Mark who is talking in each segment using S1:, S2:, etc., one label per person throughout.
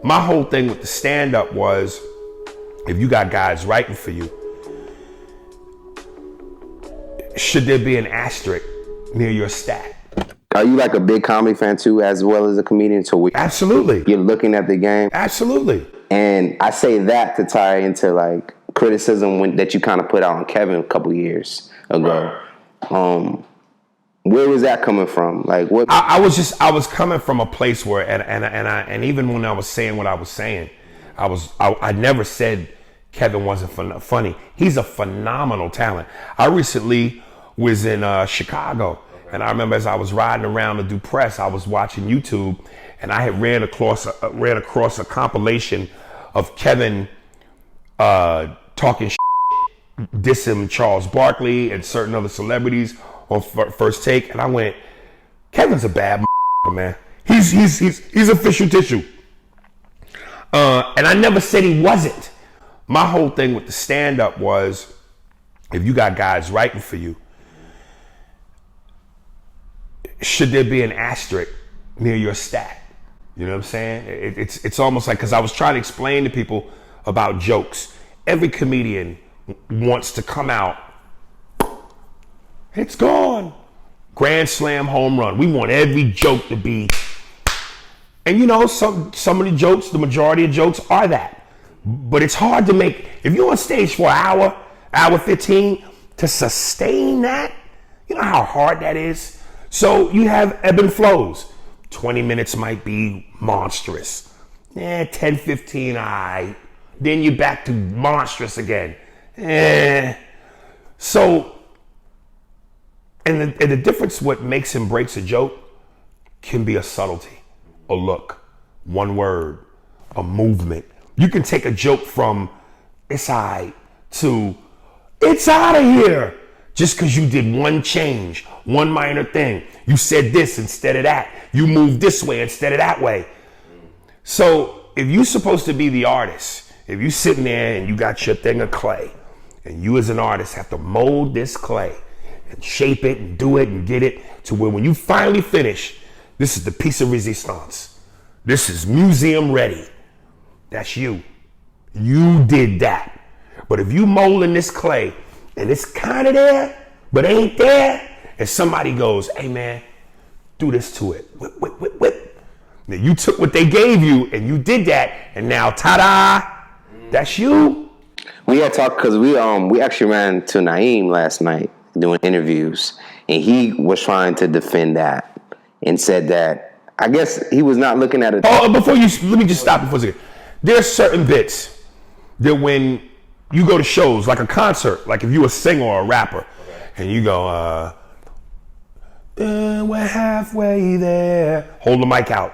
S1: My whole thing with the stand-up was, if you got guys writing for you, should there be an asterisk near your stat?
S2: Are you like a big comedy fan too, as well as a comedian? So
S1: Absolutely.
S2: You're looking at the game.
S1: Absolutely.
S2: And I say that to tie into like criticism that you kind of put out on Kevin a couple years ago. Where was that coming from? Like what?
S1: I was coming from a place where, and even when I was saying what I was saying, I never said Kevin wasn't funny. He's a phenomenal talent. I recently was in Chicago, and I remember as I was riding around to do press, I was watching YouTube, and I had ran across a compilation of Kevin talking dissing Charles Barkley and certain other celebrities on First Take, and I went, Kevin's a bad man. He's official tissue. And I never said he wasn't. My whole thing with the stand-up was, if you got guys writing for you, should there be an asterisk near your stat? You know what I'm saying? It's almost like, because I was trying to explain to people about jokes. Every comedian wants to come out, it's gone. Grand slam, home run. We want every joke to be, and you know, some of the jokes, the majority of jokes are that. But it's hard to make, if you're on stage for an hour 15, to sustain that, you know how hard that is? So you have ebb and flows. 20 minutes might be monstrous. 10, 15, all right. Then you're back to monstrous again. So, and the difference, what makes and breaks a joke can be a subtlety, a look, one word, a movement. You can take a joke from it's all right to it's out of here just because you did one change, one minor thing. You said this instead of that. You moved this way instead of that way. So if you're supposed to be the artist, if you sitting there and you got your thing of clay, and you as an artist have to mold this clay and shape it and do it and get it to where when you finally finish, this is the piece of resistance. This is museum ready. That's you. You did that. But if you molding this clay and it's kind of there, but ain't there, and somebody goes, hey man, do this to it. Whip, whip, whip, whip. Now you took what they gave you and you did that, and now ta-da, that's you.
S2: We had talked because we actually ran to Naeem last night doing interviews, and he was trying to defend that and said that I guess he was not looking at it.
S1: Oh, let me just stop before a second. There's certain bits that when you go to shows, like a concert, like if you a singer or a rapper, and you go, we're halfway there. Hold the mic out.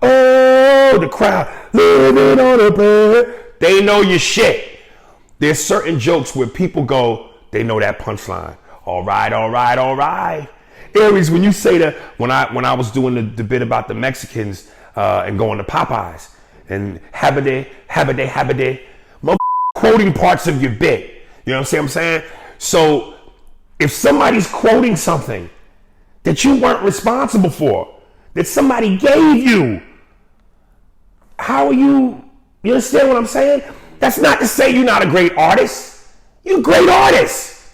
S1: Oh, the crowd living on a prayer. They know your shit. There's certain jokes where people go, they know that punchline. All right, all right, all right. Aries, when you say that, when I was doing the bit about the Mexicans and going to Popeyes and habade, quoting parts of your bit. You know what I'm saying? So if somebody's quoting something that you weren't responsible for, that somebody gave you, how are you understand what I'm saying? That's not to say you're not a great artist. You're a great artist.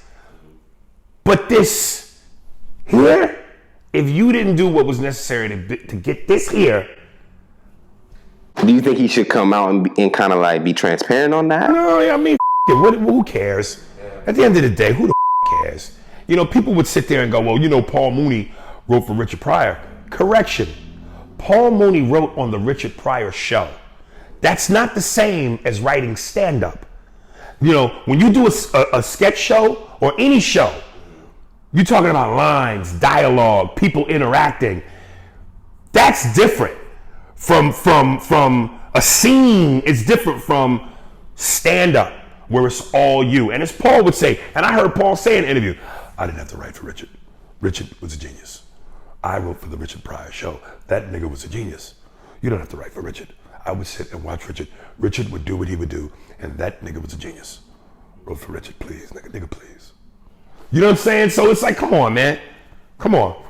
S1: But this here, if you didn't do what was necessary to get this here.
S2: Do you think he should come out and kind of like be transparent on that?
S1: No, I mean, who cares? At the end of the day, who the cares? You know, people would sit there and go, well, you know, Paul Mooney wrote for Richard Pryor. Correction. Paul Mooney wrote on the Richard Pryor show. That's not the same as writing stand-up. You know, when you do a sketch show or any show, you're talking about lines, dialogue, people interacting. That's different from a scene. It's different from stand-up where it's all you. And as Paul would say, and I heard Paul say in an interview, I didn't have to write for Richard. Richard was a genius. I wrote for the Richard Pryor show. That nigga was a genius. You don't have to write for Richard. I would sit and watch Richard. Richard would do what he would do, and that nigga was a genius. Wrote for Richard, please, nigga, please. You know what I'm saying? So it's like, come on, man. Come on.